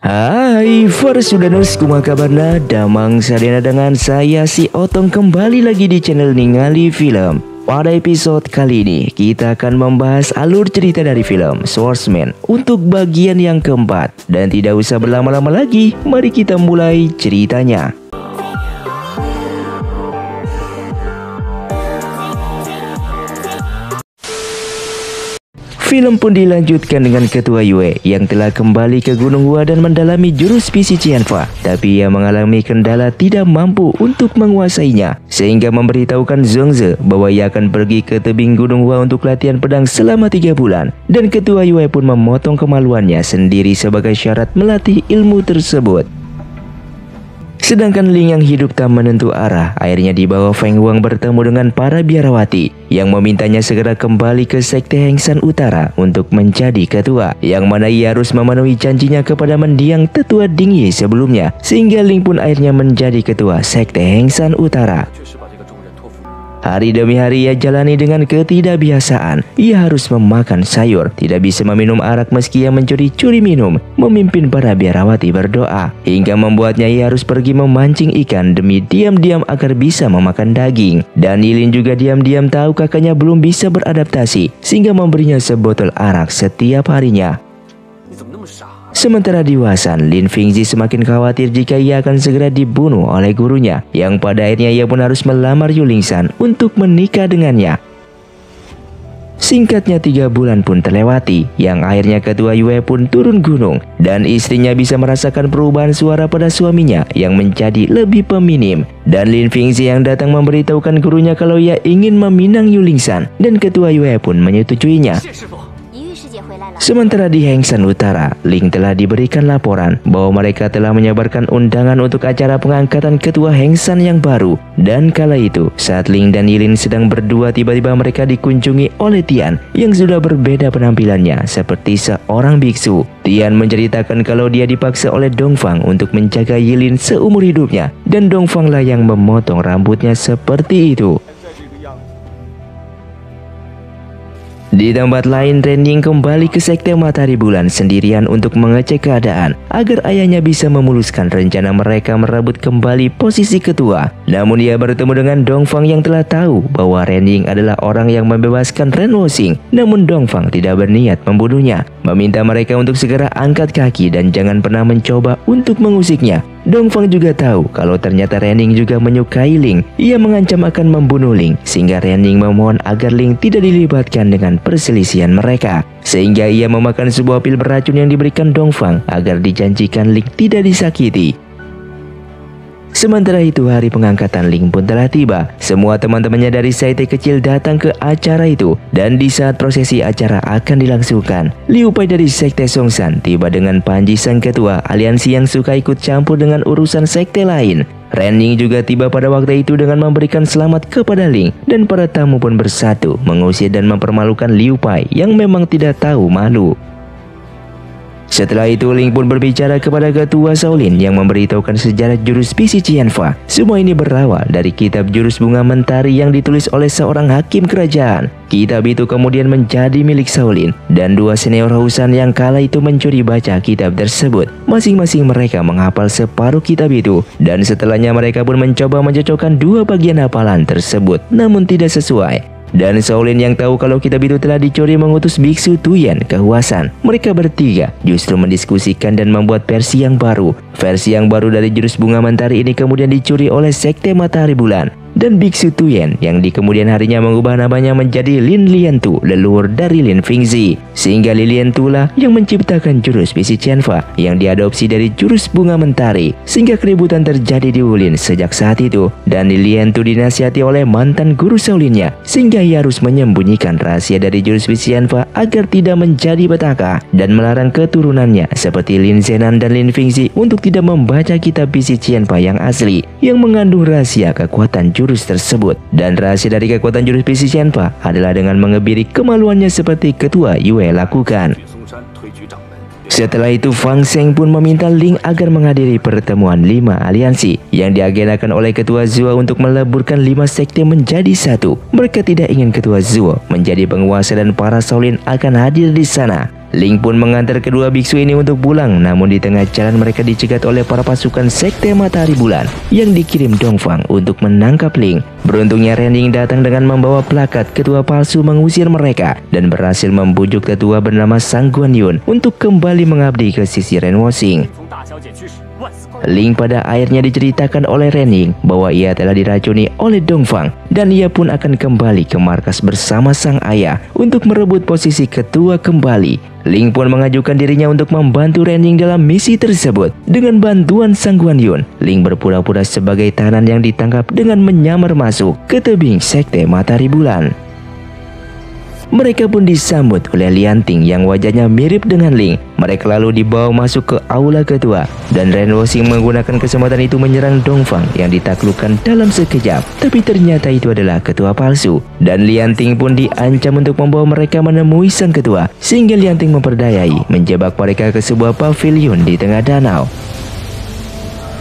Hai, Farsudaners, kumaha kabarna? Damang sadena dengan saya si Otong kembali lagi di channel Ningali Film. Pada episode kali ini kita akan membahas alur cerita dari film Swordsman untuk bagian yang keempat. Dan tidak usah berlama-lama lagi, mari kita mulai ceritanya. Film pun dilanjutkan dengan Ketua Yue yang telah kembali ke Gunung Hua dan mendalami jurus Bisi Qianfa. Tapi ia mengalami kendala tidak mampu untuk menguasainya, sehingga memberitahukan Zhongze bahwa ia akan pergi ke tebing Gunung Hua untuk latihan pedang selama 3 bulan. Dan Ketua Yue pun memotong kemaluannya sendiri sebagai syarat melatih ilmu tersebut. Sedangkan Ling yang hidup tak menentu arah, akhirnya dibawa Feng Huang bertemu dengan para biarawati yang memintanya segera kembali ke Sekte Hengsan Utara untuk menjadi ketua, yang mana ia harus memenuhi janjinya kepada mendiang tetua Ding Yi sebelumnya, sehingga Ling pun akhirnya menjadi ketua Sekte Hengsan Utara. Hari demi hari ia jalani dengan ketidakbiasaan. Ia harus memakan sayur, tidak bisa meminum arak meski ia mencuri-curi minum, memimpin para biarawati berdoa, hingga membuatnya ia harus pergi memancing ikan demi diam-diam agar bisa memakan daging. Dan Yilin juga diam-diam tahu kakaknya belum bisa beradaptasi, sehingga memberinya sebotol arak setiap harinya. Sementara di Wasan, Lin Fingzi semakin khawatir jika ia akan segera dibunuh oleh gurunya, yang pada akhirnya ia pun harus melamar Yulingsan untuk menikah dengannya. Singkatnya 3 bulan pun terlewati, yang akhirnya Ketua Yue pun turun gunung, dan istrinya bisa merasakan perubahan suara pada suaminya yang menjadi lebih peminim. Dan Lin Fingzi yang datang memberitahukan gurunya kalau ia ingin meminang Yulingsan, dan Ketua Yue pun menyetujuinya. Sementara di Hengsan Utara, Ling telah diberikan laporan bahwa mereka telah menyebarkan undangan untuk acara pengangkatan ketua Hengsan yang baru. Dan kala itu, saat Ling dan Yilin sedang berdua, tiba-tiba mereka dikunjungi oleh Tian yang sudah berbeda penampilannya seperti seorang biksu. Tian menceritakan kalau dia dipaksa oleh Dongfang untuk menjaga Yilin seumur hidupnya, dan Dongfang lah yang memotong rambutnya seperti itu. Di tempat lain, Renning kembali ke Sekte Matahari Bulan sendirian untuk mengecek keadaan agar ayahnya bisa memuluskan rencana mereka merebut kembali posisi ketua. Namun ia bertemu dengan Dongfang yang telah tahu bahwa Renning adalah orang yang membebaskan Ren Woxing. Namun Dongfang tidak berniat membunuhnya, meminta mereka untuk segera angkat kaki dan jangan pernah mencoba untuk mengusiknya. Dongfang juga tahu kalau ternyata Renning juga menyukai Ling. Ia mengancam akan membunuh Ling, sehingga Renning memohon agar Ling tidak dilibatkan dengan perselisihan mereka. Sehingga ia memakan sebuah pil beracun yang diberikan Dongfang agar dijanjikan Ling tidak disakiti. Sementara itu, hari pengangkatan Ling pun telah tiba. Semua teman-temannya dari Sekte kecil datang ke acara itu, dan di saat prosesi acara akan dilangsungkan, Liu Pai dari Sekte Songsan tiba dengan Panji sang ketua aliansi yang suka ikut campur dengan urusan sekte lain. Renning juga tiba pada waktu itu dengan memberikan selamat kepada Ling, dan para tamu pun bersatu mengusir dan mempermalukan Liu Pai yang memang tidak tahu malu. Setelah itu, Ling pun berbicara kepada Ketua Shaolin yang memberitahukan sejarah jurus Bisi Qianfa. Semua ini berawal dari kitab jurus bunga mentari yang ditulis oleh seorang hakim kerajaan. Kitab itu kemudian menjadi milik Shaolin, dan 2 senior Hausan yang kala itu mencuri baca kitab tersebut. Masing-masing mereka menghafal separuh kitab itu, dan setelahnya mereka pun mencoba mencocokkan 2 bagian hafalan tersebut, namun tidak sesuai. Dan Shaolin yang tahu kalau kitab itu telah dicuri mengutus Biksu Tuyen ke Huasan. Mereka bertiga justru mendiskusikan dan membuat versi yang baru. Versi yang baru dari jurus bunga mentari ini kemudian dicuri oleh Sekte Matahari Bulan. Dan Biksu Tuyen yang di kemudian harinya mengubah namanya menjadi Lin Liantu, leluhur dari Lin Fingzi. Sehingga Lin Liantu lah yang menciptakan jurus Bisi Qianfa yang diadopsi dari jurus bunga mentari. Sehingga keributan terjadi di Wulin sejak saat itu. Dan Lin Liantu dinasihati oleh mantan guru Shaolinnya, sehingga ia harus menyembunyikan rahasia dari jurus Bisi Qianfa agar tidak menjadi petaka, dan melarang keturunannya seperti Lin Zenan dan Lin Fingzi untuk tidak membaca kitab Bisi Qianfa yang asli yang mengandung rahasia kekuatan jurus tersebut. Dan rahasia dari kekuatan jurus Bisi Qianfa adalah dengan mengebiri kemaluannya seperti Ketua Yue lakukan. Setelah itu, Fang Sheng pun meminta Ling agar menghadiri pertemuan 5 aliansi yang diagendakan oleh Ketua Zuo untuk meleburkan 5 sekte menjadi satu. Mereka tidak ingin Ketua Zuo menjadi penguasa dan para Shaolin akan hadir di sana. Ling pun mengantar kedua biksu ini untuk pulang, namun di tengah jalan mereka dicegat oleh para pasukan Sekte Matahari Bulan yang dikirim Dongfang untuk menangkap Ling. Beruntungnya Renning datang dengan membawa plakat ketua palsu mengusir mereka dan berhasil membujuk tetua bernama Sang Guanyun untuk kembali mengabdi ke sisi Ren Woxing. Ling pada akhirnya diceritakan oleh Renning bahwa ia telah diracuni oleh Dongfang dan ia pun akan kembali ke markas bersama sang ayah untuk merebut posisi ketua kembali. Ling pun mengajukan dirinya untuk membantu Renning dalam misi tersebut. Dengan bantuan Sang Guanyun, Ling berpura-pura sebagai tahanan yang ditangkap dengan menyamar masuk ke tebing Sekte Matahari Bulan. Mereka pun disambut oleh Lianting yang wajahnya mirip dengan Ling. Mereka lalu dibawa masuk ke aula ketua dan Ren Woxing menggunakan kesempatan itu menyerang Dongfang yang ditaklukkan dalam sekejap. Tapi ternyata itu adalah ketua palsu dan Lianting pun diancam untuk membawa mereka menemui sang ketua, sehingga Lianting memperdayai menjebak mereka ke sebuah pavilion di tengah danau.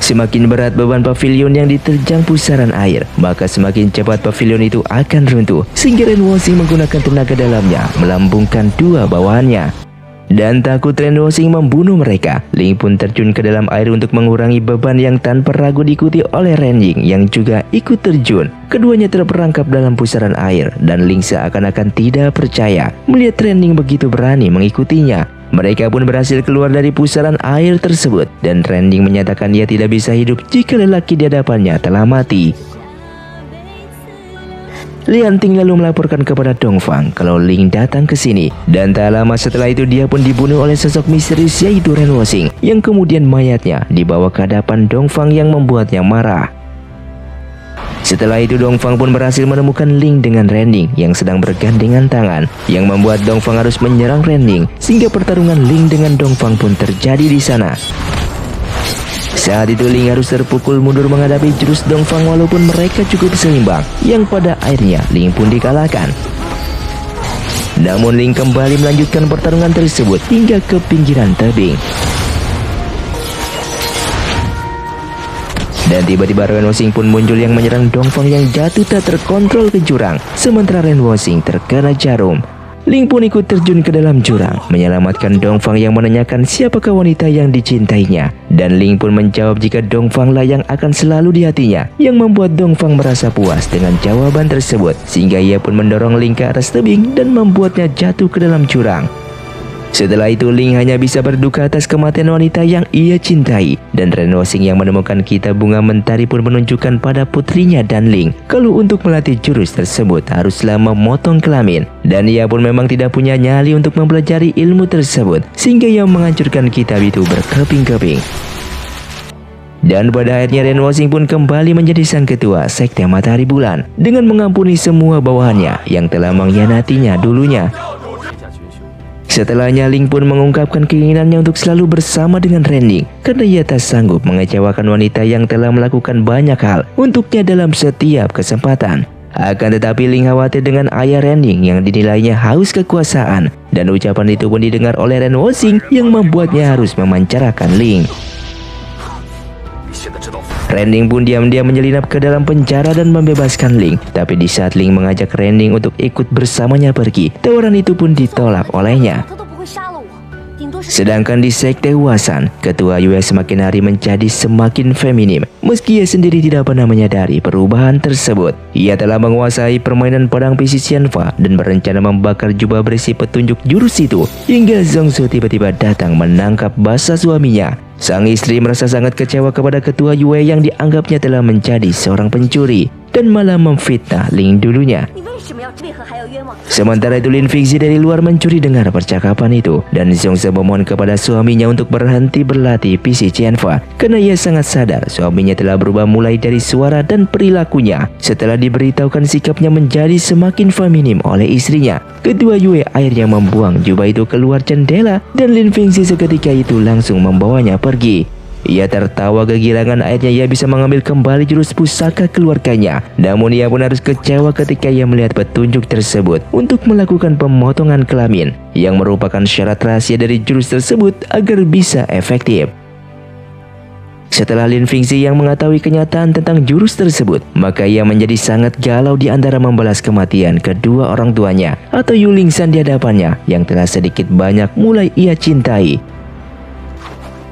Semakin berat beban pavilion yang diterjang pusaran air, maka semakin cepat pavilion itu akan runtuh, sehingga Ren Woxing menggunakan tenaga dalamnya melambungkan dua bawahannya. Dan takut Ren Woxing membunuh mereka, Ling pun terjun ke dalam air untuk mengurangi beban yang tanpa ragu diikuti oleh Renning yang juga ikut terjun. Keduanya terperangkap dalam pusaran air dan Ling seakan-akan tidak percaya melihat Renning begitu berani mengikutinya. Mereka pun berhasil keluar dari pusaran air tersebut dan Renning menyatakan ia tidak bisa hidup jika lelaki di hadapannya telah mati. Lianting lalu melaporkan kepada Dongfang kalau Ling datang ke sini dan tak lama setelah itu dia pun dibunuh oleh sosok misterius yaitu Ren Woxing yang kemudian mayatnya dibawa ke hadapan Dongfang yang membuatnya marah. Setelah itu Dongfang pun berhasil menemukan Ling dengan Renning yang sedang bergandengan tangan, yang membuat Dongfang harus menyerang Renning sehingga pertarungan Ling dengan Dongfang pun terjadi di sana. Saat itu Ling harus terpukul mundur menghadapi jurus Dongfang walaupun mereka cukup seimbang, yang pada akhirnya Ling pun dikalahkan. Namun Ling kembali melanjutkan pertarungan tersebut hingga ke pinggiran tebing. Dan tiba-tiba Ren Woxing pun muncul yang menyerang Dongfang yang jatuh tak terkontrol ke jurang, sementara Ren Woxing terkena jarum. Ling pun ikut terjun ke dalam jurang, menyelamatkan Dongfang yang menanyakan siapakah wanita yang dicintainya. Dan Ling pun menjawab jika Dongfang lah yang akan selalu di hatinya, yang membuat Dongfang merasa puas dengan jawaban tersebut, sehingga ia pun mendorong Ling ke atas tebing dan membuatnya jatuh ke dalam jurang. Setelah itu Ling hanya bisa berduka atas kematian wanita yang ia cintai, dan Ren Woxing yang menemukan kitab bunga mentari pun menunjukkan pada putrinya dan Ling kalau untuk melatih jurus tersebut haruslah memotong kelamin, dan ia pun memang tidak punya nyali untuk mempelajari ilmu tersebut sehingga ia menghancurkan kitab itu berkeping-keping. Dan pada akhirnya Ren Woxing pun kembali menjadi sang ketua Sekte Matahari Bulan dengan mengampuni semua bawahannya yang telah mengkhianatinya dulunya. Setelahnya Ling pun mengungkapkan keinginannya untuk selalu bersama dengan Renning karena ia tak sanggup mengecewakan wanita yang telah melakukan banyak hal untuknya dalam setiap kesempatan. Akan tetapi Ling khawatir dengan ayah Renning yang dinilainya haus kekuasaan, dan ucapan itu pun didengar oleh Ren Woxing yang membuatnya harus memancarkan Ling. Renning pun diam-diam menyelinap ke dalam penjara dan membebaskan Ling. Tapi di saat Ling mengajak Renning untuk ikut bersamanya pergi, tawaran itu pun ditolak olehnya. Sedangkan di Sekte Huasan, ketua Yue semakin hari menjadi semakin feminim. Meski ia sendiri tidak pernah menyadari perubahan tersebut. Ia telah menguasai permainan pedang Pisi Xianfa dan berencana membakar jubah berisi petunjuk jurus itu, hingga Zhongsu tiba-tiba datang menangkap basah suaminya. Sang istri merasa sangat kecewa kepada ketua Yue yang dianggapnya telah menjadi seorang pencuri dan malah memfitnah Ling dulunya. Sementara itu Lin Fengzi dari luar mencuri dengar percakapan itu, dan Zhongse memohon kepada suaminya untuk berhenti berlatih Pisi Xianfa karena ia sangat sadar suaminya telah berubah mulai dari suara dan perilakunya setelah diberitahukan sikapnya menjadi semakin feminim oleh istrinya. Ketua Yue akhirnya membuang jubah itu keluar jendela dan Lin Fengzi seketika itu langsung membawanya pergi. Ia tertawa kegirangan akhirnya ia bisa mengambil kembali jurus pusaka keluarganya. Namun ia pun harus kecewa ketika ia melihat petunjuk tersebut untuk melakukan pemotongan kelamin, yang merupakan syarat rahasia dari jurus tersebut agar bisa efektif. Setelah Lin Fingzi yang mengetahui kenyataan tentang jurus tersebut, maka ia menjadi sangat galau di antara membalas kematian kedua orang tuanya atau Yu Lingshan di hadapannya yang telah sedikit banyak mulai ia cintai.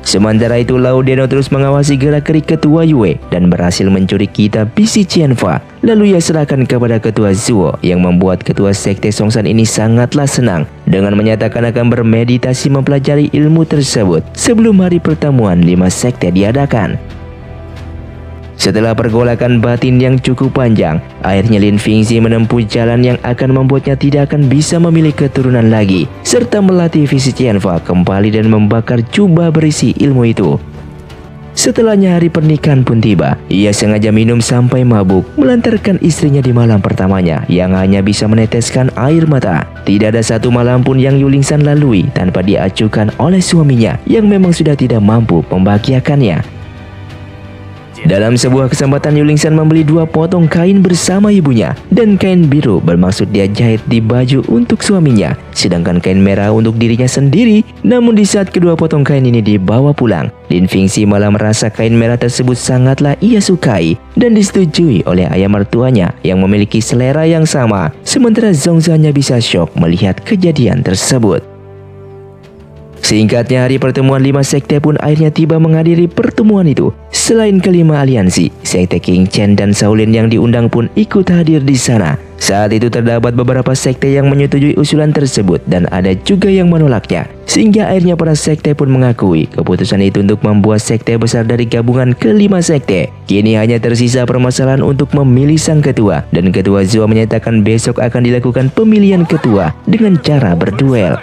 Sementara itu Lao Deno terus mengawasi gerak-gerik ketua Yue dan berhasil mencuri kitab bisi Qianfa. Lalu ia serahkan kepada ketua Zuo yang membuat ketua sekte Songshan ini sangatlah senang dengan menyatakan akan bermeditasi mempelajari ilmu tersebut sebelum hari pertemuan 5 sekte diadakan. Setelah pergolakan batin yang cukup panjang, akhirnya Lin Fingzi menempuh jalan yang akan membuatnya tidak akan bisa memilih keturunan lagi, serta melatih visi Qianfa kembali dan membakar jubah berisi ilmu itu. Setelahnya hari pernikahan pun tiba, ia sengaja minum sampai mabuk, melantarkan istrinya di malam pertamanya yang hanya bisa meneteskan air mata. Tidak ada satu malam pun yang Yu Lingshan lalui tanpa diacuhkan oleh suaminya yang memang sudah tidak mampu membahagiakannya. Dalam sebuah kesempatan Yu Lingshan membeli 2 potong kain bersama ibunya, dan kain biru bermaksud dia jahit di baju untuk suaminya, sedangkan kain merah untuk dirinya sendiri. Namun di saat kedua potong kain ini dibawa pulang, Lin Fingzi malah merasa kain merah tersebut sangatlah ia sukai dan disetujui oleh ayah mertuanya yang memiliki selera yang sama. Sementara Zongzi hanya bisa syok melihat kejadian tersebut. Singkatnya, hari pertemuan 5 sekte pun akhirnya tiba menghadiri pertemuan itu. Selain kelima aliansi, sekte King Chen dan Shaolin yang diundang pun ikut hadir di sana. Saat itu terdapat beberapa sekte yang menyetujui usulan tersebut dan ada juga yang menolaknya. Sehingga akhirnya para sekte pun mengakui keputusan itu untuk membuat sekte besar dari gabungan kelima sekte. Kini hanya tersisa permasalahan untuk memilih sang ketua, dan ketua Zuo menyatakan besok akan dilakukan pemilihan ketua dengan cara berduel.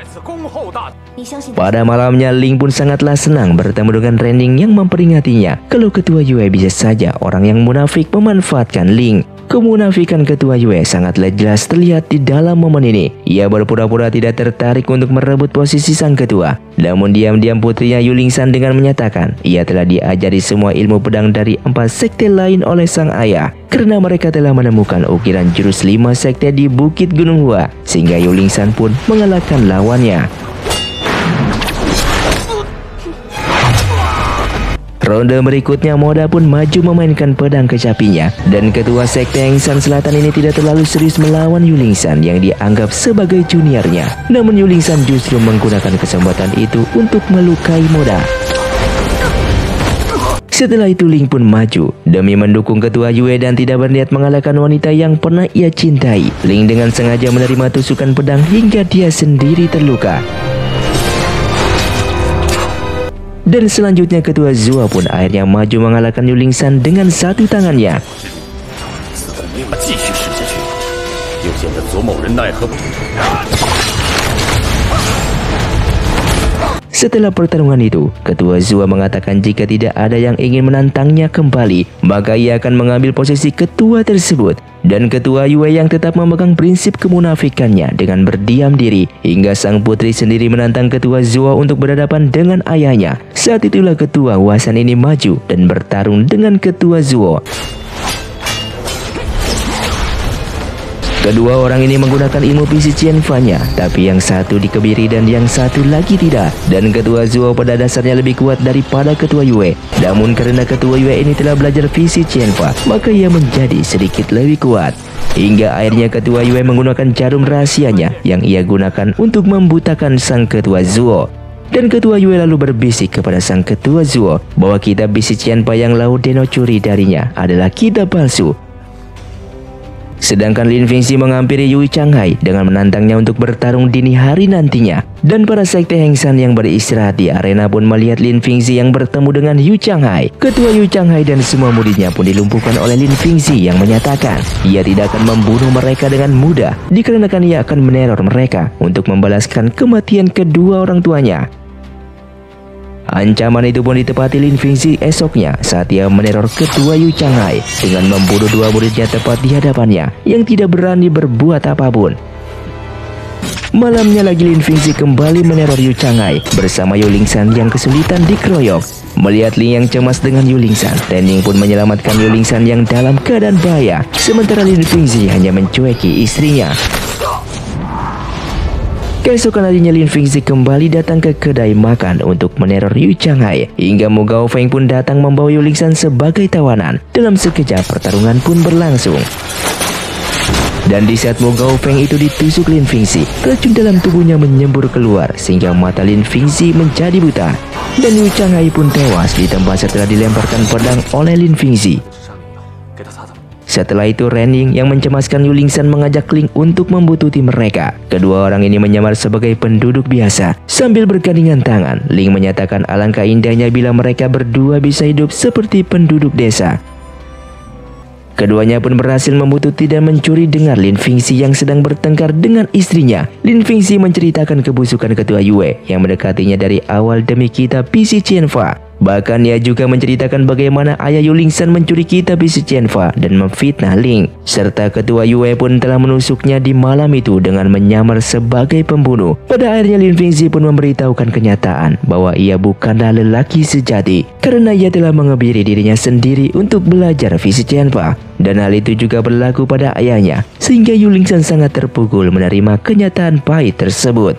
Pada malamnya, Ling pun sangatlah senang bertemu dengan Renning yang memperingatinya kalau ketua Yue bisa saja orang yang munafik memanfaatkan Ling. Kemunafikan ketua Yue sangatlah jelas terlihat di dalam momen ini. Ia berpura-pura tidak tertarik untuk merebut posisi sang ketua. Namun diam-diam putrinya Yu Lingshan dengan menyatakan ia telah diajari semua ilmu pedang dari 4 sekte lain oleh sang ayah, karena mereka telah menemukan ukiran jurus 5 sekte di Bukit Gunung Hua, sehingga Yu Lingshan pun mengalahkan lawannya. Ronde berikutnya, Moda pun maju memainkan pedang kecapinya, dan ketua sekte Hengshan Selatan ini tidak terlalu serius melawan Yu Lingshan yang dianggap sebagai juniornya. Namun Yu Lingshan justru menggunakan kesempatan itu untuk melukai Moda. Setelah itu Ling pun maju demi mendukung ketua Yue dan tidak berniat mengalahkan wanita yang pernah ia cintai. Ling dengan sengaja menerima tusukan pedang hingga dia sendiri terluka. Dan selanjutnya ketua Zuo pun akhirnya maju mengalahkan Yu Lingshan dengan satu tangannya. Setelah pertarungan itu, ketua Zuo mengatakan jika tidak ada yang ingin menantangnya kembali, maka ia akan mengambil posisi ketua tersebut. Dan ketua Yue yang tetap memegang prinsip kemunafikannya dengan berdiam diri hingga sang putri sendiri menantang ketua Zuo untuk berhadapan dengan ayahnya. Saat itulah ketua Huasan ini maju dan bertarung dengan ketua Zuo. Kedua orang ini menggunakan ilmu visi Qianfa-nya, tapi yang satu dikebiri dan yang satu lagi tidak. Dan ketua Zuo pada dasarnya lebih kuat daripada ketua Yue. Namun karena ketua Yue ini telah belajar visi Qianfa, maka ia menjadi sedikit lebih kuat. Hingga akhirnya ketua Yue menggunakan jarum rahasianya yang ia gunakan untuk membutakan sang ketua Zuo. Dan ketua Yue lalu berbisik kepada sang ketua Zuo bahwa kitab bisi Qianfa yang Lao Deno curi darinya adalah kitab palsu. Sedangkan Lin Fingzi menghampiri Yu Changhai dengan menantangnya untuk bertarung dini hari nantinya. Dan para sekte Hengshan yang beristirahat di arena pun melihat Lin Fingzi yang bertemu dengan Yu Changhai. Ketua Yu Changhai dan semua muridnya pun dilumpuhkan oleh Lin Fingzi yang menyatakan ia tidak akan membunuh mereka dengan mudah, dikarenakan ia akan meneror mereka untuk membalaskan kematian kedua orang tuanya. Ancaman itu pun ditepati Lin Fingzi esoknya saat ia meneror ketua Yu Changhai dengan membunuh 2 muridnya tepat di hadapannya yang tidak berani berbuat apapun. Malamnya lagi Lin Fingzi kembali meneror Yu Changhai bersama Yu Lingshan yang kesulitan dikeroyok. Melihat Ling yang cemas dengan Yu Lingshan, Renning pun menyelamatkan Yu Lingshan yang dalam keadaan bahaya, sementara Lin Fingzi hanya mencueki istrinya. Keesokan harinya Lin Fingzi kembali datang ke kedai makan untuk meneror Yu Changhai, hingga Mu Gaofeng pun datang membawa Yu Lingshan sebagai tawanan. Dalam sekejap pertarungan pun berlangsung. Dan di saat Mu Gaofeng itu ditusuk Lin Fingzi, racun dalam tubuhnya menyembur keluar sehingga mata Lin Fingzi menjadi buta. Dan Yu Changhai pun tewas di tempat setelah dilemparkan pedang oleh Lin Fingzi. Setelah itu Ren Ying yang mencemaskan Yu Lingshan mengajak Ling untuk membuntuti mereka. Kedua orang ini menyamar sebagai penduduk biasa. Sambil bergandengan tangan, Ling menyatakan alangkah indahnya bila mereka berdua bisa hidup seperti penduduk desa. Keduanya pun berhasil membuntuti dan mencuri dengar Lin Fingzi yang sedang bertengkar dengan istrinya. Lin Fingzi menceritakan kebusukan ketua Yue yang mendekatinya dari awal demi kitab Bisi Qianfa. Bahkan ia juga menceritakan bagaimana ayah Yu Lingshan mencuri kitab Bisi Qianfa dan memfitnah Ling. Serta ketua Yue pun telah menusuknya di malam itu dengan menyamar sebagai pembunuh. Pada akhirnya Lin Fingzi pun memberitahukan kenyataan bahwa ia bukanlah lelaki sejati karena ia telah mengebiri dirinya sendiri untuk belajar Bisi Qianfa. Dan hal itu juga berlaku pada ayahnya, sehingga Yu Lingshan sangat terpukul menerima kenyataan pahit tersebut.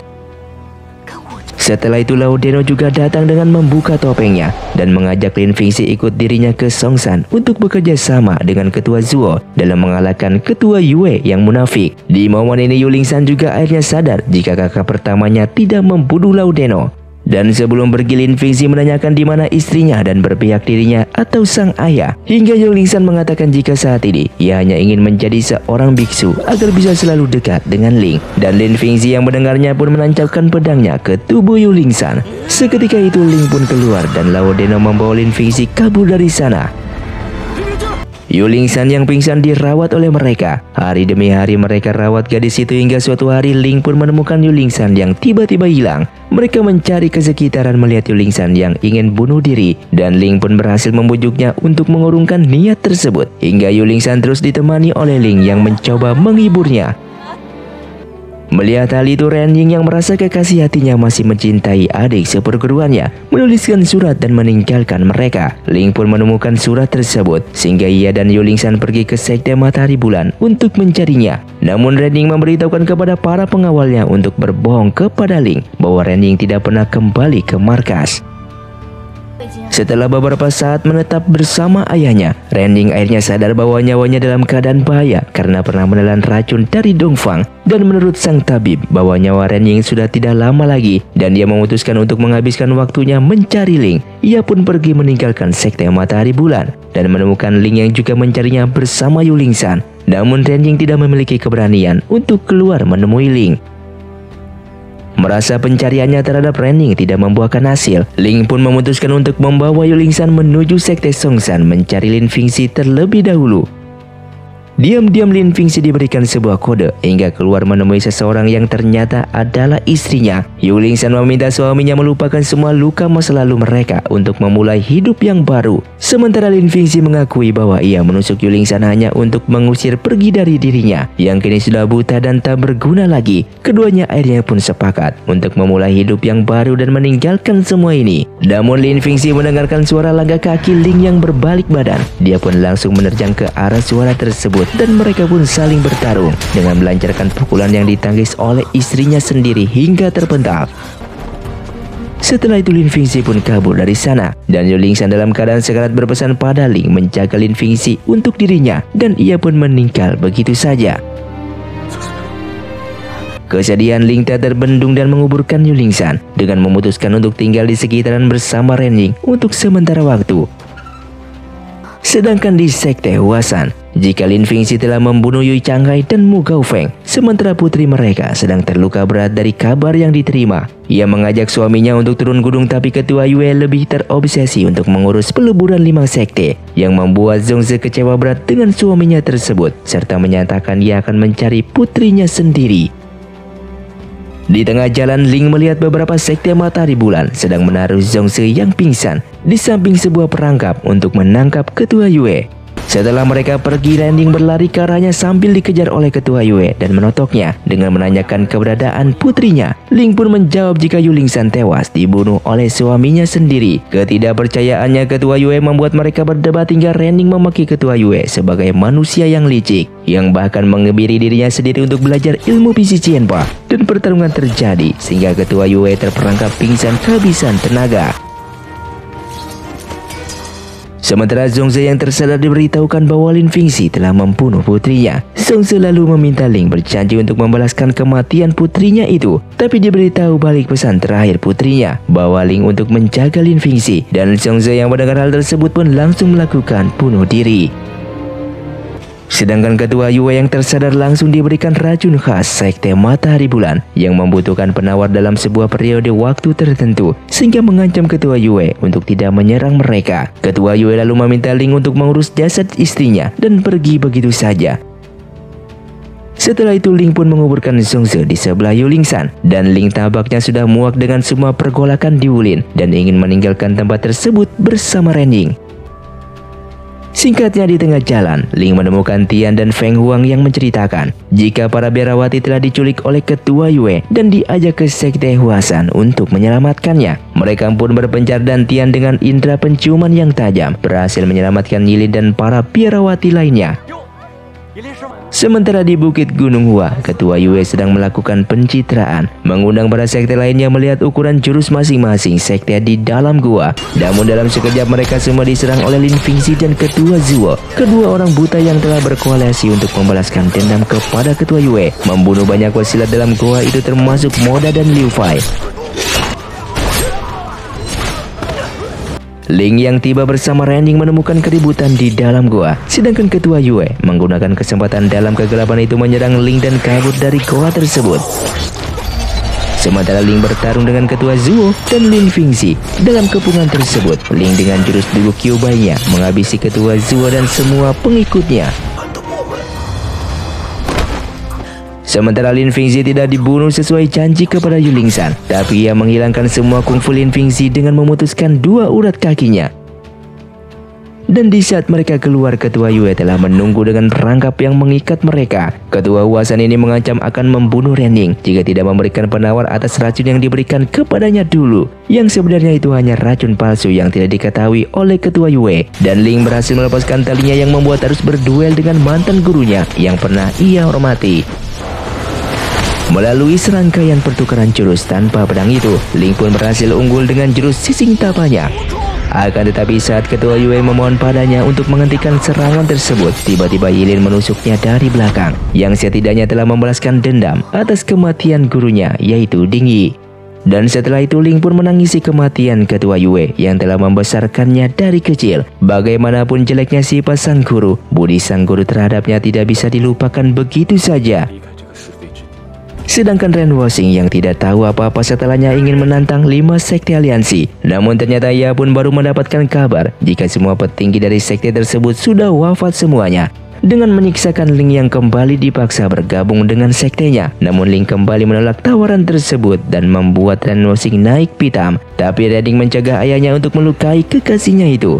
Setelah itu Lao Deno juga datang dengan membuka topengnya dan mengajak Lin Fingzi ikut dirinya ke Songshan untuk bekerja sama dengan ketua Zuo dalam mengalahkan ketua Yue yang munafik. Di momen ini Yu Lingshan juga akhirnya sadar jika kakak pertamanya tidak membunuh Lao Deno. Dan sebelum pergi Lin Fingzi menanyakan di mana istrinya dan berpihak dirinya atau sang ayah. Hingga Yu Lingshan mengatakan jika saat ini ia hanya ingin menjadi seorang biksu agar bisa selalu dekat dengan Ling. Dan Lin Fingzi yang mendengarnya pun menancapkan pedangnya ke tubuh Yu Lingshan. Seketika itu Ling pun keluar dan Lao Deno membawa Lin Fingzi kabur dari sana. Yu Lingshan yang pingsan dirawat oleh mereka. Hari demi hari mereka rawat gadis itu hingga suatu hari Ling pun menemukan Yu Lingshan yang tiba-tiba hilang. Mereka mencari ke sekitaran melihat Yu Lingshan yang ingin bunuh diri. Dan Ling pun berhasil membujuknya untuk mengurungkan niat tersebut. Hingga Yu Lingshan terus ditemani oleh Ling yang mencoba menghiburnya. Melihat hal itu, Ren Ying yang merasa kekasih hatinya masih mencintai adik seperguruannya menuliskan surat dan meninggalkan mereka. Ling pun menemukan surat tersebut sehingga ia dan Yu Lingshan pergi ke sekte Matahari Bulan untuk mencarinya. Namun Ren Ying memberitahukan kepada para pengawalnya untuk berbohong kepada Ling bahwa Ren Ying tidak pernah kembali ke markas. Setelah beberapa saat menetap bersama ayahnya, Ren Ying akhirnya sadar bahwa nyawanya dalam keadaan bahaya karena pernah menelan racun dari Dongfang. Dan menurut sang tabib bahwa nyawa Ren Ying sudah tidak lama lagi dan dia memutuskan untuk menghabiskan waktunya mencari Ling. Ia pun pergi meninggalkan sekte Matahari Bulan dan menemukan Ling yang juga mencarinya bersama Yu Lingshan. Namun Ren Ying tidak memiliki keberanian untuk keluar menemui Ling. Merasa pencariannya terhadap Ren Ying tidak membuahkan hasil, Ling pun memutuskan untuk membawa Yu Lingshan menuju sekte Songshan mencari Lin Fingzi terlebih dahulu. Diam-diam Lin Fingzi diberikan sebuah kode hingga keluar menemui seseorang yang ternyata adalah istrinya. Yu Lingshan meminta suaminya melupakan semua luka masa lalu mereka untuk memulai hidup yang baru. Sementara Lin Fingzi mengakui bahwa ia menusuk Yu Lingshan hanya untuk mengusir pergi dari dirinya yang kini sudah buta dan tak berguna lagi. Keduanya akhirnya pun sepakat untuk memulai hidup yang baru dan meninggalkan semua ini. Namun Lin Fingzi mendengarkan suara langkah kaki Ling yang berbalik badan. Dia pun langsung menerjang ke arah suara tersebut dan mereka pun saling bertarung dengan melancarkan pukulan yang ditangkis oleh istrinya sendiri hingga terpental. Setelah itu Lin Fingzi pun kabur dari sana dan Yu Lingshan dalam keadaan sekarat berpesan pada Ling menjaga Lin Fingzi untuk dirinya dan ia pun meninggal begitu saja. Kesedihan Ling tak terbendung dan menguburkan Yu Lingshan dengan memutuskan untuk tinggal di sekitaran bersama Ren Ying untuk sementara waktu. Sedangkan di sekte Huasan, jika Lin Fingzi telah membunuh Yu Changhai dan Mu Gaofeng, sementara putri mereka sedang terluka berat dari kabar yang diterima. Ia mengajak suaminya untuk turun gunung tapi ketua Yue lebih terobsesi untuk mengurus peleburan 5 sekte yang membuat Zhongzi kecewa berat dengan suaminya tersebut serta menyatakan ia akan mencari putrinya sendiri. Di tengah jalan, Ling melihat beberapa sekte Matahari Bulan sedang menaruh Zhongzi yang pingsan di samping sebuah perangkap untuk menangkap ketua Yue. Setelah mereka pergi, Rending berlari ke arahnya sambil dikejar oleh ketua Yue dan menotoknya dengan menanyakan keberadaan putrinya. Ling pun menjawab jika Yulingsan tewas dibunuh oleh suaminya sendiri. Ketidakpercayaannya ketua Yue membuat mereka berdebat hingga Rending memaki ketua Yue sebagai manusia yang licik, yang bahkan mengebiri dirinya sendiri untuk belajar ilmu bisi Cienpa. Dan pertarungan terjadi sehingga ketua Yue terperangkap pingsan kehabisan tenaga. Sementara Zhongze yang tersadar diberitahukan bahwa Lin Fingxi telah membunuh putrinya. Zhongze lalu meminta Ling berjanji untuk membalaskan kematian putrinya itu. Tapi diberitahu balik pesan terakhir putrinya bahwa Ling untuk menjaga Lin Fingxi. Dan Zhongze yang mendengar hal tersebut pun langsung melakukan bunuh diri. Sedangkan ketua Yue yang tersadar langsung diberikan racun khas Sekte Matahari Bulan yang membutuhkan penawar dalam sebuah periode waktu tertentu, sehingga mengancam ketua Yue untuk tidak menyerang mereka. Ketua Yue lalu meminta Ling untuk mengurus jasad istrinya dan pergi begitu saja. Setelah itu Ling pun menguburkan Zhongze di sebelah Yulingsan, dan Ling tampaknya sudah muak dengan semua pergolakan di Wulin dan ingin meninggalkan tempat tersebut bersama Rending. Singkatnya, di tengah jalan, Ling menemukan Tian dan Feng Huang yang menceritakan jika para biarawati telah diculik oleh ketua Yue dan diajak ke Sekte Huasan untuk menyelamatkannya. Mereka pun berpencar dan Tian dengan indera penciuman yang tajam berhasil menyelamatkan Yilin dan para biarawati lainnya. Sementara di Bukit Gunung Hua, ketua Yue sedang melakukan pencitraan, mengundang para sekte lainnya melihat ukuran jurus masing-masing sekte di dalam gua. Namun dalam sekejap mereka semua diserang oleh Lin Fingxi dan ketua Zuo, kedua orang buta yang telah berkoalisi untuk membalaskan dendam kepada ketua Yue, membunuh banyak wasilat dalam gua itu termasuk Moda dan Liu Fai. Ling yang tiba bersama Rending menemukan keributan di dalam gua, sedangkan ketua Yue menggunakan kesempatan dalam kegelapan itu menyerang Ling dan kabur dari gua tersebut. Sementara Ling bertarung dengan ketua Zuo dan Lin Fingxi. Dalam kepungan tersebut, Ling dengan jurus Dugu Kyubai-nya menghabisi ketua Zuo dan semua pengikutnya. Sementara Lin Fingxi tidak dibunuh sesuai janji kepada Yulingsan, tapi ia menghilangkan semua kungfu Lin Fingxi dengan memutuskan 2 urat kakinya. Dan di saat mereka keluar, ketua Yue telah menunggu dengan perangkap yang mengikat mereka. Ketua Huasan ini mengancam akan membunuh Rending jika tidak memberikan penawar atas racun yang diberikan kepadanya dulu, yang sebenarnya itu hanya racun palsu yang tidak diketahui oleh ketua Yue. Dan Ling berhasil melepaskan talinya yang membuat harus berduel dengan mantan gurunya yang pernah ia hormati. Melalui serangkaian pertukaran jurus tanpa pedang itu, Ling pun berhasil unggul dengan jurus Sising Tapanya. Akan tetapi saat ketua Yue memohon padanya untuk menghentikan serangan tersebut, tiba-tiba Yilin menusuknya dari belakang, yang setidaknya telah membalaskan dendam atas kematian gurunya, yaitu Ding Yi. Dan setelah itu Ling pun menangisi kematian ketua Yue yang telah membesarkannya dari kecil. Bagaimanapun jeleknya sifat sang guru, budi sang guru terhadapnya tidak bisa dilupakan begitu saja. Sedangkan Ren Woxing yang tidak tahu apa-apa setelahnya ingin menantang 5 sekte aliansi. Namun ternyata ia pun baru mendapatkan kabar jika semua petinggi dari sekte tersebut sudah wafat semuanya. Dengan menyiksakan Ling yang kembali dipaksa bergabung dengan sektenya. Namun Ling kembali menolak tawaran tersebut dan membuat Ren Woxing naik pitam. Tapi Rending mencegah ayahnya untuk melukai kekasihnya itu.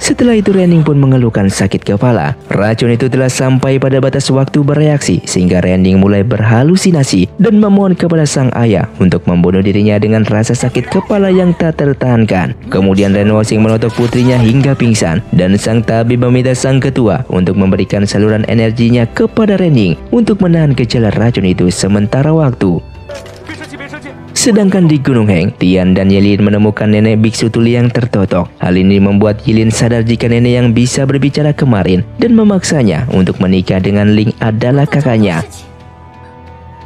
Setelah itu Rending pun mengeluhkan sakit kepala. Racun itu telah sampai pada batas waktu bereaksi sehingga Rending mulai berhalusinasi dan memohon kepada sang ayah untuk membunuh dirinya dengan rasa sakit kepala yang tak tertahankan. Kemudian Ren Woxing menotok putrinya hingga pingsan dan sang tabib meminta sang ketua untuk memberikan saluran energinya kepada Rending untuk menahan gejala racun itu sementara waktu. Sedangkan di Gunung Heng, Tian dan Yilin menemukan nenek biksu tuli yang tertotok. Hal ini membuat Yilin sadar jika nenek yang bisa berbicara kemarin dan memaksanya untuk menikah dengan Ling adalah kakaknya.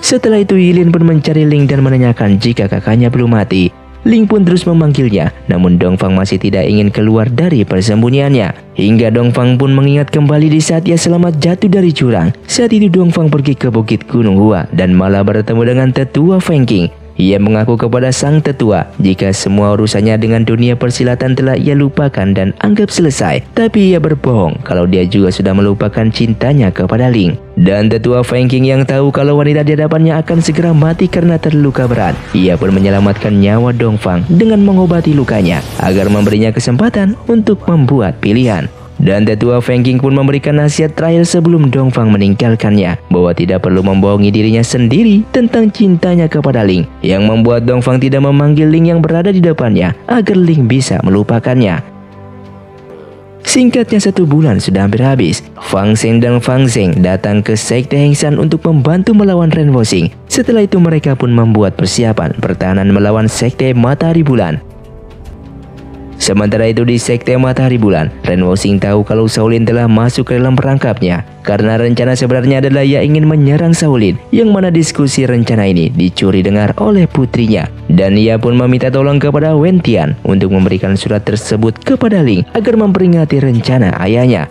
Setelah itu Yilin pun mencari Ling dan menanyakan jika kakaknya belum mati. Ling pun terus memanggilnya, namun Dongfang masih tidak ingin keluar dari persembunyiannya. Hingga Dongfang pun mengingat kembali di saat ia selamat jatuh dari jurang. Saat itu Dongfang pergi ke Bukit Gunung Hua dan malah bertemu dengan tetua Feng Qing. Ia mengaku kepada sang tetua jika semua urusannya dengan dunia persilatan telah ia lupakan dan anggap selesai. Tapi ia berbohong kalau dia juga sudah melupakan cintanya kepada Ling. Dan tetua Feng Qing yang tahu kalau wanita di hadapannya akan segera mati karena terluka berat, ia pun menyelamatkan nyawa Dongfang dengan mengobati lukanya agar memberinya kesempatan untuk membuat pilihan. Dan tetua Feng Qing pun memberikan nasihat terakhir sebelum Dongfang meninggalkannya, bahwa tidak perlu membohongi dirinya sendiri tentang cintanya kepada Ling, yang membuat Dongfang tidak memanggil Ling yang berada di depannya agar Ling bisa melupakannya. Singkatnya 1 bulan sudah hampir habis. Fang Zheng dan Fang Zheng datang ke Sekte Heng San untuk membantu melawan Ren Woxing. Setelah itu mereka pun membuat persiapan pertahanan melawan Sekte Matahari Bulan. Sementara itu di Sekte Matahari Bulan, Ren Woxing tahu kalau Shaolin telah masuk ke dalam perangkapnya. Karena rencana sebenarnya adalah ia ingin menyerang Shaolin, yang mana diskusi rencana ini dicuri dengar oleh putrinya. Dan ia pun meminta tolong kepada Wen Tian untuk memberikan surat tersebut kepada Ling agar memperingati rencana ayahnya.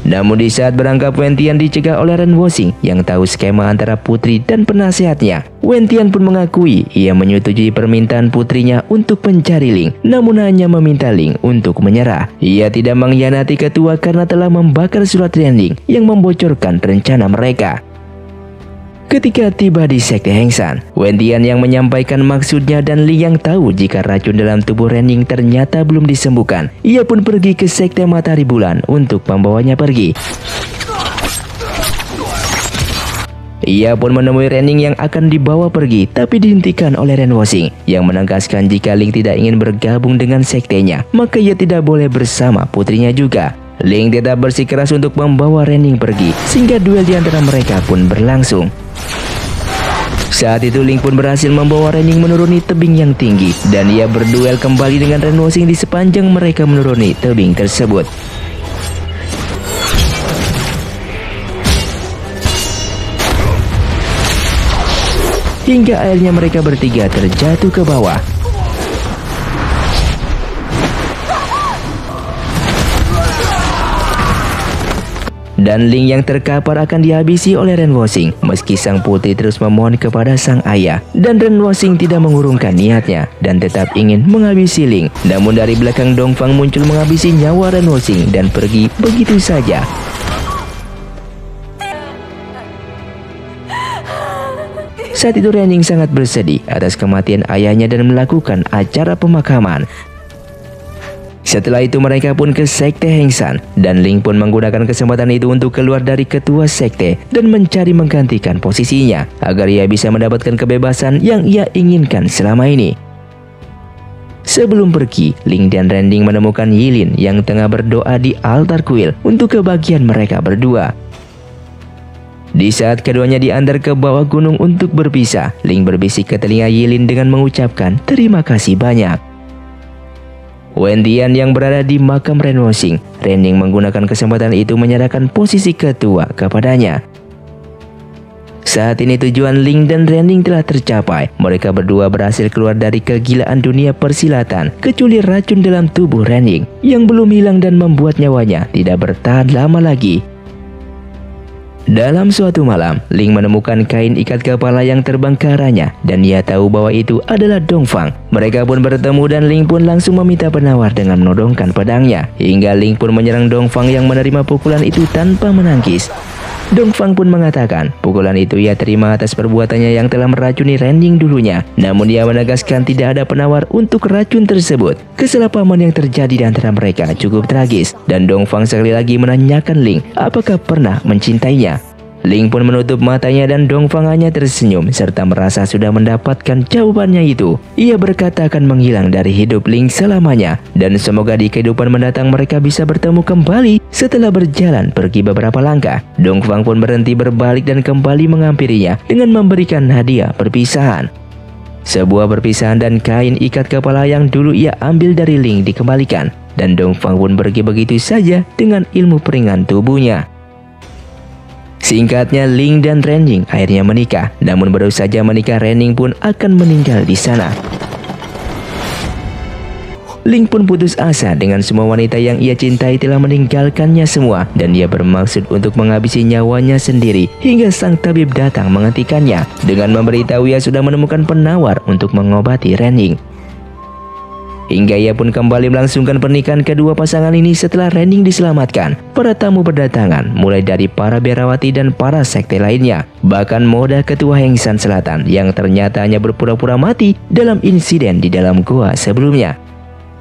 Namun di saat berangkap, Wen Tian dicegah oleh Ren Woxing yang tahu skema antara putri dan penasehatnya. Wen Tian pun mengakui ia menyetujui permintaan putrinya untuk mencari Ling, namun hanya meminta Ling untuk menyerah. Ia tidak mengkhianati ketua karena telah membakar surat Ren Ling yang membocorkan rencana mereka. Ketika tiba di Sekte Heng San, Wen Tian yang menyampaikan maksudnya dan Ling yang tahu jika racun dalam tubuh Ren Ling ternyata belum disembuhkan. Ia pun pergi ke Sekte Matahari Bulan untuk membawanya pergi. Ia pun menemui Ren Ling yang akan dibawa pergi, tapi dihentikan oleh Ren Woxing yang menegaskan jika Ling tidak ingin bergabung dengan sektenya, maka ia tidak boleh bersama putrinya juga. Ling tetap bersikeras untuk membawa Ren Ling pergi, sehingga duel di antara mereka pun berlangsung. Saat itu Ling pun berhasil membawa Ren Ling menuruni tebing yang tinggi, dan ia berduel kembali dengan Ren Woxing di sepanjang mereka menuruni tebing tersebut. Hingga akhirnya mereka bertiga terjatuh ke bawah. Dan Ling yang terkapar akan dihabisi oleh Ren Woxing, meski sang putri terus memohon kepada sang ayah. Dan Ren Woxing tidak mengurungkan niatnya dan tetap ingin menghabisi Ling. Namun dari belakang Dongfang muncul menghabisi nyawa Ren Woxing dan pergi begitu saja. Saat itu Ren Ling sangat bersedih atas kematian ayahnya dan melakukan acara pemakaman. Setelah itu mereka pun ke Sekte Heng San, dan Ling pun menggunakan kesempatan itu untuk keluar dari ketua sekte dan mencari menggantikan posisinya agar ia bisa mendapatkan kebebasan yang ia inginkan selama ini. Sebelum pergi, Ling dan Ren Ling menemukan Yilin yang tengah berdoa di altar kuil untuk kebahagiaan mereka berdua. Di saat keduanya diantar ke bawah gunung untuk berpisah, Ling berbisik ke telinga Yilin dengan mengucapkan terima kasih banyak. Wen Tian yang berada di makam Ren Woxing, Ren Ling menggunakan kesempatan itu menyerahkan posisi ketua kepadanya. Saat ini tujuan Ling dan Ren Ling telah tercapai. Mereka berdua berhasil keluar dari kegilaan dunia persilatan, kecuali racun dalam tubuh Ren Ling yang belum hilang dan membuat nyawanya tidak bertahan lama lagi. Dalam suatu malam, Ling menemukan kain ikat kepala yang terbang ke arahnya dan ia tahu bahwa itu adalah Dongfang. Mereka pun bertemu dan Ling pun langsung meminta penawar dengan menodongkan pedangnya. Hingga Ling pun menyerang Dongfang yang menerima pukulan itu tanpa menangkis. Dongfang pun mengatakan pukulan itu ia terima atas perbuatannya yang telah meracuni Ren Ling dulunya. Namun dia menegaskan tidak ada penawar untuk racun tersebut. Kesalahpahaman yang terjadi di antara mereka cukup tragis dan Dongfang sekali lagi menanyakan Ling apakah pernah mencintainya. Ling pun menutup matanya dan Dongfang hanya tersenyum serta merasa sudah mendapatkan jawabannya itu. Ia berkata akan menghilang dari hidup Ling selamanya dan semoga di kehidupan mendatang mereka bisa bertemu kembali. Setelah berjalan pergi beberapa langkah, Dongfang pun berhenti berbalik dan kembali menghampirinya dengan memberikan hadiah perpisahan. Sebuah perpisahan dan kain ikat kepala yang dulu ia ambil dari Ling dikembalikan dan Dongfang pun pergi begitu saja dengan ilmu peringan tubuhnya. Singkatnya, Ling dan Ren Ling akhirnya menikah. Namun baru saja menikah, Ren Ling pun akan meninggal di sana. Ling pun putus asa dengan semua wanita yang ia cintai telah meninggalkannya semua dan dia bermaksud untuk menghabisi nyawanya sendiri hingga sang tabib datang menghentikannya dengan memberitahu ia sudah menemukan penawar untuk mengobati Ren Ling. Hingga ia pun kembali melangsungkan pernikahan kedua pasangan ini setelah Ren Ling diselamatkan. Para tamu berdatangan mulai dari para biarawati dan para sekte lainnya. Bahkan Moda ketua Heng San Selatan yang ternyata hanya berpura-pura mati dalam insiden di dalam goa sebelumnya.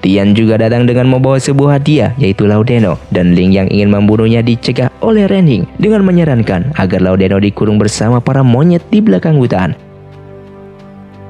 Tian juga datang dengan membawa sebuah hadiah yaitu Laudeno, dan Ling yang ingin membunuhnya dicegah oleh Renjing dengan menyarankan agar Laudeno dikurung bersama para monyet di belakang hutan.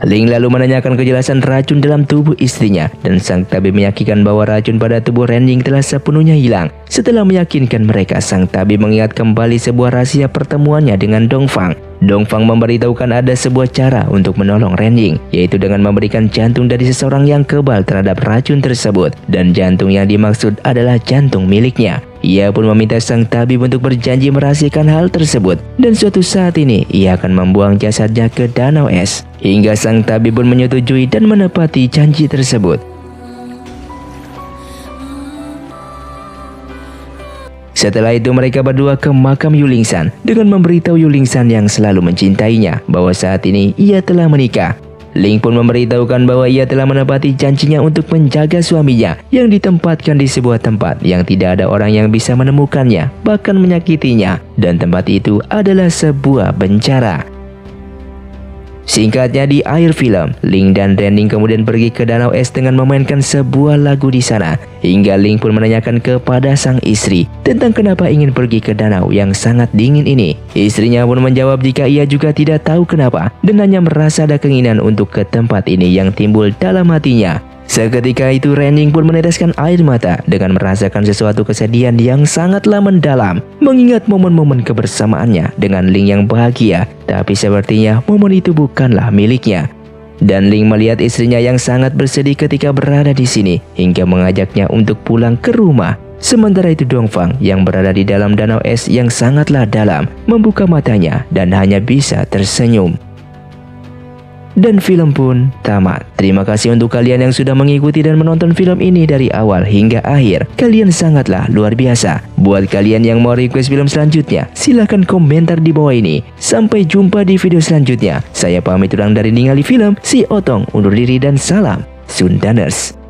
Ling lalu menanyakan kejelasan racun dalam tubuh istrinya, dan sang tabib meyakinkan bahwa racun pada tubuh Renjing telah sepenuhnya hilang. Setelah meyakinkan mereka, sang tabib mengingat kembali sebuah rahasia pertemuannya dengan Dongfang. Dongfang memberitahukan ada sebuah cara untuk menolong Renjing, yaitu dengan memberikan jantung dari seseorang yang kebal terhadap racun tersebut, dan jantung yang dimaksud adalah jantung miliknya. Ia pun meminta sang tabib untuk berjanji merahasiakan hal tersebut, dan suatu saat ini ia akan membuang jasadnya ke danau es. Hingga sang tabib pun menyetujui dan menepati janji tersebut. Setelah itu mereka berdua ke makam Yulingsan dengan memberitahu Yulingsan yang selalu mencintainya bahwa saat ini ia telah menikah. Ling pun memberitahukan bahwa ia telah menepati janjinya untuk menjaga suaminya yang ditempatkan di sebuah tempat yang tidak ada orang yang bisa menemukannya, bahkan menyakitinya, dan tempat itu adalah sebuah bencana. Singkatnya, di akhir film, Ling dan Renjing kemudian pergi ke danau es dengan memainkan sebuah lagu di sana. Hingga Ling pun menanyakan kepada sang istri tentang kenapa ingin pergi ke danau yang sangat dingin ini. Istrinya pun menjawab jika ia juga tidak tahu kenapa, dan hanya merasa ada keinginan untuk ke tempat ini yang timbul dalam hatinya. Seketika itu Renjing pun meneteskan air mata dengan merasakan sesuatu kesedihan yang sangatlah mendalam, mengingat momen-momen kebersamaannya dengan Ling yang bahagia, tapi sepertinya momen itu bukanlah miliknya. Dan Ling melihat istrinya yang sangat bersedih ketika berada di sini, hingga mengajaknya untuk pulang ke rumah. Sementara itu Dongfang yang berada di dalam danau es yang sangatlah dalam, membuka matanya dan hanya bisa tersenyum. Dan film pun tamat. Terima kasih untuk kalian yang sudah mengikuti dan menonton film ini dari awal hingga akhir. Kalian sangatlah luar biasa. Buat kalian yang mau request film selanjutnya, silahkan komentar di bawah ini. Sampai jumpa di video selanjutnya. Saya pamit ulang dari Ningali Film, si Otong undur diri dan salam Sundaners.